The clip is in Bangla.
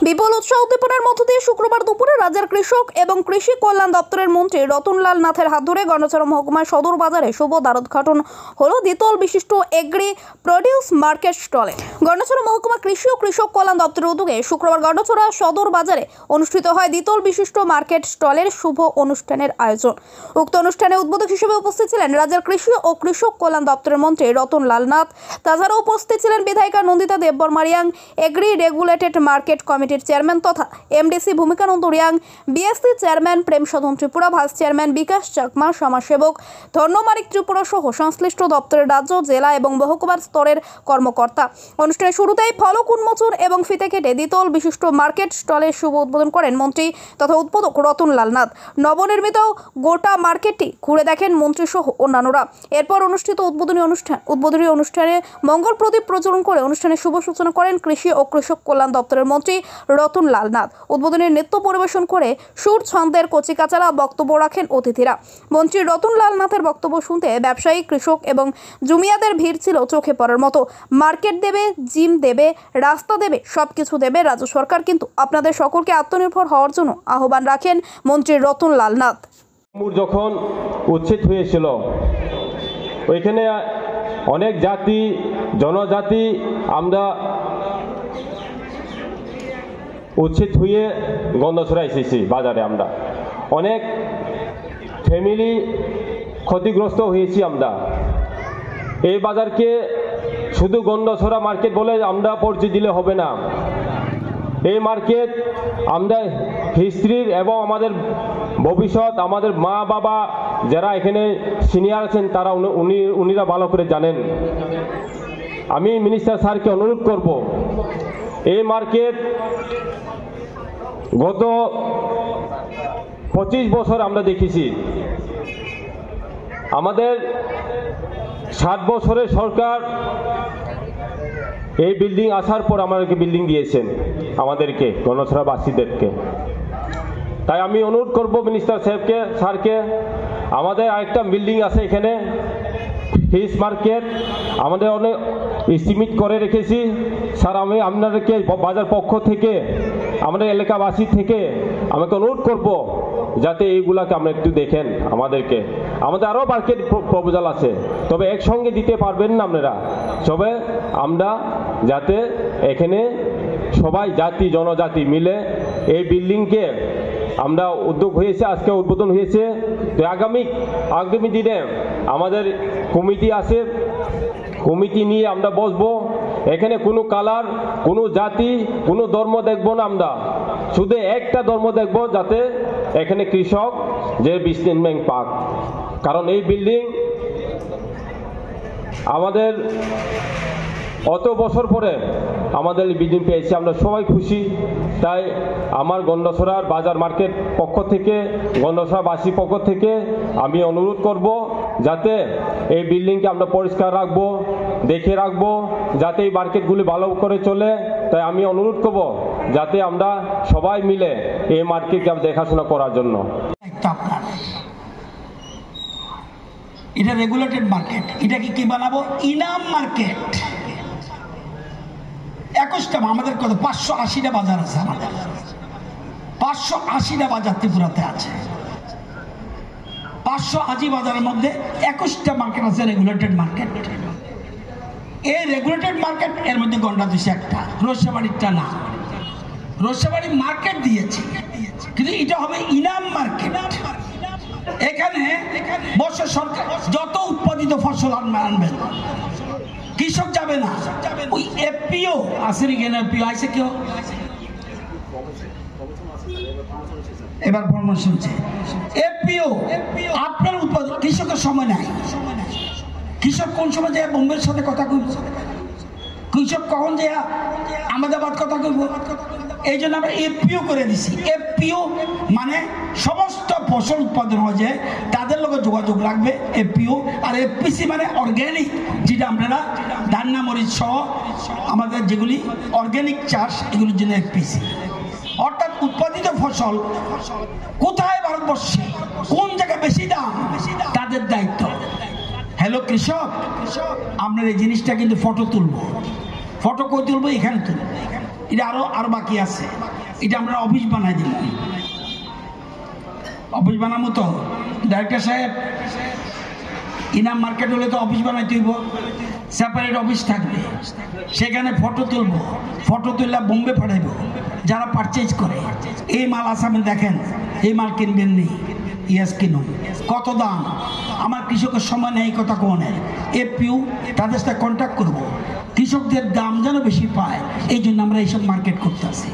বিপুল উৎসাহ উদ্দীপনার মধ্য দিয়ে শুক্রবার দুপুরে রাজ্যের কৃষক এবং কৃষি কল্যাণ দপ্তরের মন্ত্রী রতনলাল নাথের হাত ধরে গন্ডাছড়া মহকুমার সদর বাজারে শুভ দ্বারোদ্ঘাটন হলো দ্বিতল বিশিষ্ট এগ্রি প্রডিউস মার্কেট স্টলে। গন্ডাছড়া মহকুমা কৃষি ও কৃষক কল্যাণ দপ্তরের উদ্যোগে শুক্রবার গন্ডাছড়া সদর বাজারে অনুষ্ঠিত হয় দ্বিতল বিশিষ্ট মার্কেট স্টলের শুভ অনুষ্ঠানের আয়োজন। উক্ত অনুষ্ঠানে উদ্বোধক হিসেবে উপস্থিত ছিলেন রাজ্যের কৃষি ও কৃষক কল্যাণ দপ্তরের মন্ত্রী রতনলাল নাথ। তাছাড়াও উপস্থিত ছিলেন বিধায়িকা Nandita Debbarma Reang, agri regulated market কমিটির চেয়ারম্যান তথা MDC Bhumikananda Reang, BSC chairman Premsadhan Tripura, vice chairman Bikash Chakma, সমাজসেবক ধর্মমারিক ত্রিপুরা সহ সংশ্লিষ্ট দপ্তরের রাজ্য, জেলা এবং মহকুমার স্তরের কর্মকর্তা। অনুষ্ঠানের শুরুতেই ফলক উন্মোচন এবং ফিতে কেটে দ্বিতল বিশিষ্ট মার্কেট স্টলের শুভ উদ্বোধন করেন মন্ত্রী তথা উদ্বোধক রতনলাল নাথ। নবনির্মিত গোটা মার্কেটটি ঘুরে দেখেন মন্ত্রী সহ অন্যান্যরা। এরপর অনুষ্ঠিত উদ্বোধনী অনুষ্ঠানে মঙ্গল প্রদীপ প্রজ্বলন করে অনুষ্ঠানের শুভ সূচনা করেন কৃষি ও কৃষক কল্যাণ দপ্তরের মন্ত্রী রতনলাল নাথ। উদ্বোধনী নৃত্য পরিবেশন করে সুর ছন্দের কচিকাচারা বক্তব্য রাখেন অতিথিরা। মন্ত্রী রতনলাল নাথের বক্তব্য শুনতে ব্যবসায়ী, কৃষক এবং জুমিয়াদের ভিড় ছিল চোখে পড়ার মতো। মার্কেট দেবে, জিম দেবে, রাস্তা দেবে, সবকিছু দেবে রাজ্য সরকার, কিন্তু আপনাদের সকলকে আত্মনির্ভর হওয়ার জন্য আহ্বান রাখেন মন্ত্রী রতনলাল নাথ। যখন উচ্ছেদ হয়েছিল ওইখানে অনেক জাতি জনজাতি আমরা উচ্ছেদ হয়ে গন্ডাছড়া এসেছি বাজারে। আমরা অনেক ফ্যামিলি ক্ষতিগ্রস্ত হয়েছি। আমরা এই বাজারকে শুধু গন্ডাছড়া মার্কেট বলে আমরা পরিচয় দিলে হবে না। এই মার্কেট আমরা হিস্ট্রির এবং আমাদের ভবিষ্যৎ, আমাদের মা বাবা যারা এখানে সিনিয়র আছেন তারা উনিরা ভালো করে জানেন। আমি মিনিস্টার স্যারকে অনুরোধ করব, এই মার্কেট গত 25 বছর আমরা দেখেছি। আমাদের 7 বছরের সরকার এই বিল্ডিং আসার পর আমাদেরকে বিল্ডিং দিয়েছেন, আমাদেরকে গন্ডাছড়াবাসীদেরকে। তাই আমি অনুরোধ করব মিনিস্টার সাহেবকে, স্যারকে, আমাদের আরেকটা বিল্ডিং আছে এখানে ফিশ মার্কেট, আমাদের অনেক এস্টিমেট করে রেখেছি। স্যার আমি আপনাদেরকে বাজার পক্ষ থেকে, আমাদের এলাকাবাসী থেকে আমাকে অনুরোধ করব যাতে এইগুলাকে আমরা একটু দেখেন। আমাদের আরও মার্কেট প্রপোজাল আছে, তবে একসঙ্গে দিতে পারবেন না আপনারা। তবে আমরা যাতে এখানে সবাই জাতি জনজাতি মিলে এই বিল্ডিংকে আমরা উদ্যোগ হয়েছে, আজকে উদ্বোধন হয়েছে। তো আগামী দিনে আমাদের কমিটি আছে, কমিটি নিয়ে আমরা বসবো। এখানে কোনো কালার, কোনো জাতি, কোনো ধর্ম দেখব না। আমরা শুধু একটা ধর্ম দেখব, যাতে এখানে কৃষক যে বিজনেসম্যান পাক। কারণ এই বিল্ডিং আমাদের অত বছর পরে আমাদের বিল্ডিং পেয়েছি, আমরা সবাই খুশি। তাই আমার গন্ডাছড়ার বাজার মার্কেট পক্ষ থেকে, গন্ডাছড়াবাসীর পক্ষ থেকে আমি অনুরোধ করব যাতে এই বিল্ডিংকে আমরা পরিষ্কার রাখবো, দেখে রাখবো, যাতে এই মার্কেটগুলি ভালো করে চলে। তাই আমি অনুরোধ করব যাতে আমরা সবাই মিলে এই মার্কেটকে দেখাশোনা করার জন্য। এটা রেগুলেটেড মার্কেট, এটাকে কি বানাবো? ইনাম মার্কেট। 21টা, আমাদের কত 580টা বাজার আছে। আমাদের 580টা বাজার ত্রিপুরাতে আছে। 580 বাজারের মধ্যে 21টা মার্কেট আছে রেগুলেটেড মার্কেট। এই রেগুলেটেড মার্কেট এর মধ্যে গন্ডাছড়া একটা, রোসাবাড়িটা না। রোসাবাড়ি মার্কেট দিয়েছে, কিন্তু এটা হবে ইনাম মার্কেট। এখানে বর্ষা সরকার যত উৎপাদিত ফসল আনবেন, কৃষক যাবে না। ওই এফপিও আছে, এফপিও আছে, কেউ এবার ভ্রমণ শুনছে। এফপিও আপনার উৎপাদন, কৃষকের সময় নাই। কৃষক কোন সময় যায় বোম্বের সাথে কথা কইব, কৃষক কখন যায় আহমেদাবাদ কথা কইব। এই জন্য আমরা এফপিও করে দিছি। এফপিও মানে সমস্ত ফসল উৎপাদন হয়ে যায় তাদের লোকের যোগাযোগ রাখবে এফপিও। আর এফপিসি মানে অর্গ্যানিক, যেটা আমরা ধান্না মরিচ সহ আমাদের যেগুলি অর্গ্যানিক চাষ, এগুলির জন্য এফপিসি। অর্থাৎ উৎপাদিত ফসল কোথায় ভারতবর্ষে কোন জায়গায় বেশি দাম, তাদের দায়িত্ব। হ্যালো কৃষক, আমরা এই জিনিসটা কিন্তু ফটো তুলবো। ফটো কই তুলবো? এখানে তুলবো। এটা আরো বাকি আছে। এটা আমরা অফিস বানাই দিব। অফিস বানাবো তো ডাইরেক্টর সাহেব, ইনাম মার্কেট হলে তো অফিস বানাইতে হইব, সেপারেট অফিস থাকবে, সেখানে ফটো তুলবো, ফটো তুললে বোম্বে পাঠাইব, যারা পারচেজ করে এই মাল আসামে দেখেন, এই মাল কিনবেন নেই, ইয়াস কিনুন। কত দাম? আমার কৃষকের সময় নেই, কথা কোনে এফপিউ তাদের সাথে কন্ট্যাক্ট করবো, কৃষকদের দাম যেন বেশি পায়, এই জন্য আমরা এইসব মার্কেট করতে আসি।